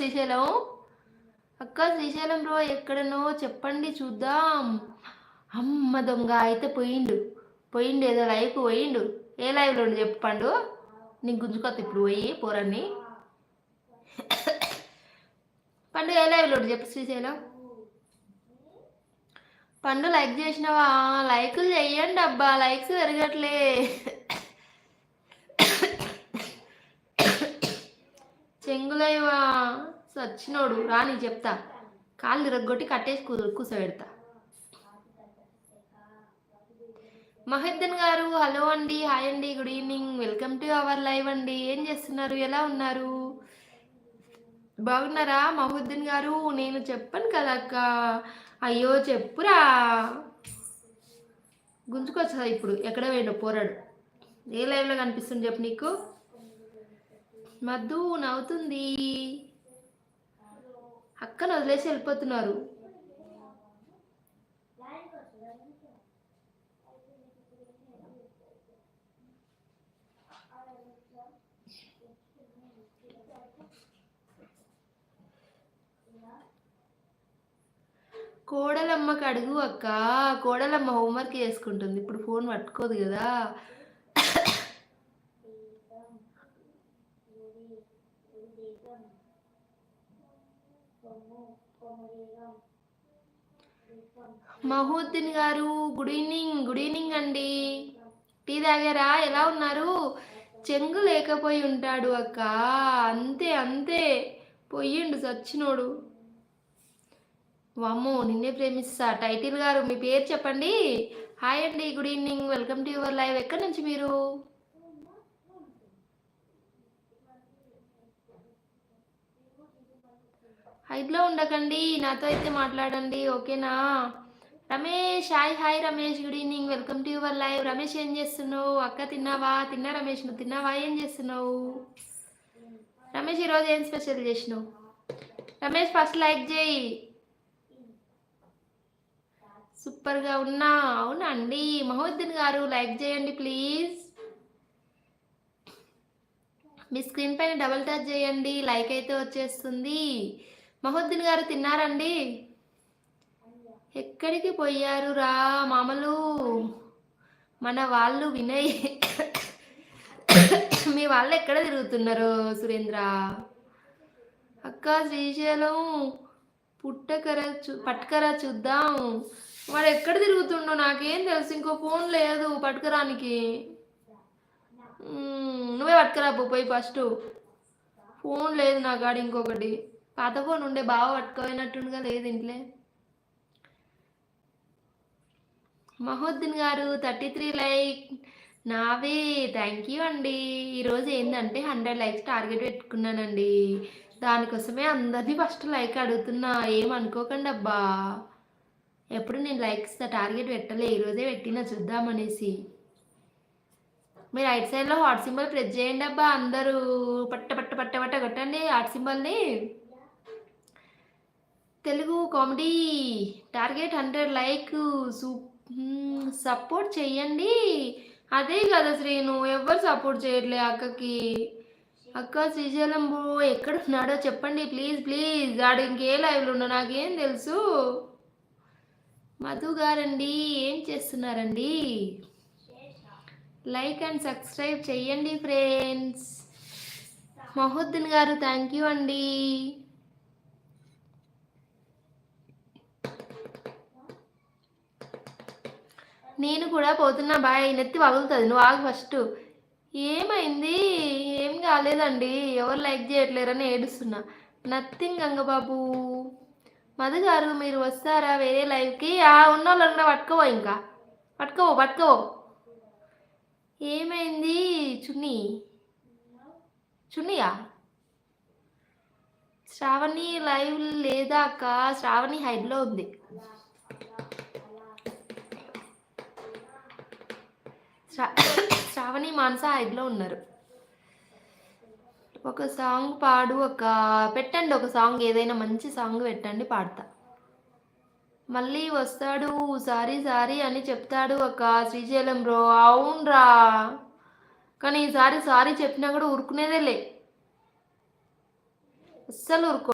శ్రీశైలం. అక్క శ్రీశైలం బ్రో ఎక్కడనో చెప్పండి చూద్దాం. అమ్మ దొంగ అయితే పోయిండు ఏదో లైవ్ పోయిండు. ఏ లైవ్లో చెప్పు పండు, నీకు గుంజుకొత్త ఇప్పుడు పోయి పోరన్ని. పండు ఏ లైవ్లో చెప్పు శ్రీశైలం. పండు లైక్ చేసినావా? లైకులు చెయ్యండి అబ్బా, లైక్స్ పెరగట్లే. చెంగులయ్యవా సచ్చినోడు రా, నీకు చెప్తా. కాళ్ళు తిరగొట్టి కట్టేసి కూర్చోబెడతా. మహిద్దన్ గారు హలో అండి, హాయ్ అండి, good evening, welcome to our live అండి. ఏం చేస్తున్నారు, ఎలా ఉన్నారు, బాగున్నారా? మహుద్దీన్ గారు నేను చెప్పాను కదా అక్క. అయ్యో చెప్పురా, గుంజుకొచ్చా ఇప్పుడు. ఎక్కడ పోయిండో పోరాడు. ఏ లైవ్లో కనిపిస్తుంది చెప్పు నీకు. మధు నవ్వుతుంది. అక్కను వదిలేసి వెళ్ళిపోతున్నారు. కోడలమ్మకి అడుగు అక్క. కోడలమ్మ హోంవర్క్ చేసుకుంటుంది ఇప్పుడు, ఫోన్ పట్టుకోదు కదా. మహుద్దీన్ గారు గుడ్ ఈవినింగ్ అండి. టీ తాగారా? ఎలా ఉన్నారు? చెంగు లేకపోయి ఉంటాడు అక్క, అంతే పోయిండు సచ్చినోడు. వామ్మో నిన్నే ప్రేమిస్తా. టైటిల్ గారు మీ పేరు చెప్పండి. హాయ్ అండి, good evening, welcome to your live. ఎక్కడి నుంచి మీరు? హైట్లో ఉండకండి, నాతో అయితే మాట్లాడండి ఓకేనా? Ramesh hi Ramesh, good evening, welcome to your live. Ramesh ఏం చేస్తున్నావు? అక్క తిన్నావా? తిన్నా రమేష్, నువ్వు తిన్నావా? ఏం చేస్తున్నావు రమేష్? ఈరోజు ఏం స్పెషల్ చేసినావు రమేష్? ఫస్ట్ లైక్ చేయి. సూపర్గా ఉన్నా. అవునా అండి మహుద్దీన్ గారు, లైక్ చేయండి ప్లీజ్. మీ స్క్రీన్ పైన డబుల్ టచ్ చేయండి, లైక్ అయితే వచ్చేస్తుంది. మహుద్దీన్ గారు తిన్నారండి? ఎక్కడికి పోయారు రా మామలు మన వాళ్ళు? వినయ్ మీ వాళ్ళు ఎక్కడ తిరుగుతున్నారు సురేంద్ర? అక్క శ్రీశైలం పట్టుకరా చూద్దాం. వాడు ఎక్కడ తిరుగుతుండో నాకేం తెలుసు, ఇంకో ఫోన్ లేదు పట్టుకరానికి. నువ్వే పట్టుకరా పోయి ఫస్ట్. ఫోన్ లేదు నా కాడ, ఇంకొకటి పాత ఫోన్ ఉండే బాగా పట్టుకోపోయినట్టుండగా, లేదు ఇంట్లో. మహుద్దీన్ గారు 33 లైక్ నావే, థ్యాంక్ యూ అండి. ఈరోజు ఏంటంటే 100 లైక్స్ టార్గెట్ పెట్టుకున్నానండి, దానికోసమే అందరినీ ఫస్ట్ లైక్ అడుగుతున్నా. ఏమనుకోకండి అబ్బా, ఎప్పుడు నేను లైక్స్ టార్గెట్ పెట్టలే, ఈరోజే పెట్టినా చూద్దామనేసి. మీరు రైట్ సైడ్లో హాట్ సింబల్ ప్రెస్ చేయండి అబ్బా అందరూ. పట్ట కొట్టండి హాట్ సింబల్ని. Telugu comedy target 100 like, support చెయ్యండి. అదే కదా శ్రీను, ఎవరు సపోర్ట్ చేయట్లే అక్కకి. అక్క శ్రీశైలం ఎక్కడ ఉన్నాడో చెప్పండి ప్లీజ్. ఆడు ఇంకే లైవ్లో ఉన్నా నాకేం తెలుసు. మధు గారండి ఏం చేస్తున్నారండి? లైక్ అండ్ సబ్స్క్రైబ్ చెయ్యండి ఫ్రెండ్స్. మహుద్దీన్ గారు థ్యాంక్ యూ అండి. నేను కూడా పోతున్నా బాయ్. నెత్తి పగులుతుంది, నువ్వు ఆగు ఫస్ట్. ఏమైంది? ఏం కాలేదండి, ఎవరు లైక్ చేయట్లేరని ఏడుస్తున్నా. నథింగ్ గంగబాబు. మధు గారు మీరు వస్తారా వేరే లైవ్కి? ఉన్న వాళ్ళని కూడా పట్టుకోవో, ఇంకా పట్టుకోవో. ఏమైంది? చున్నీయా? శ్రావణి లైవ్ లేదా అక్క? శ్రావణి హైడ్లో ఉంది. శ్రావణి మానస హైడ్లో ఉన్నారు. ఒక సాంగ్ పాడు ఒక పెట్టండి, ఒక సాంగ్ ఏదైనా మంచి సాంగ్ పెట్టండి, పాడతా. మళ్ళీ వస్తాడు సారీ అని చెప్తాడు అక్క శ్రీశైలం బ్రో. అవునరా, కానీ ఈసారి సారీ చెప్పినా కూడా ఊరుకునేదేలే, అస్సలు ఊరుకో.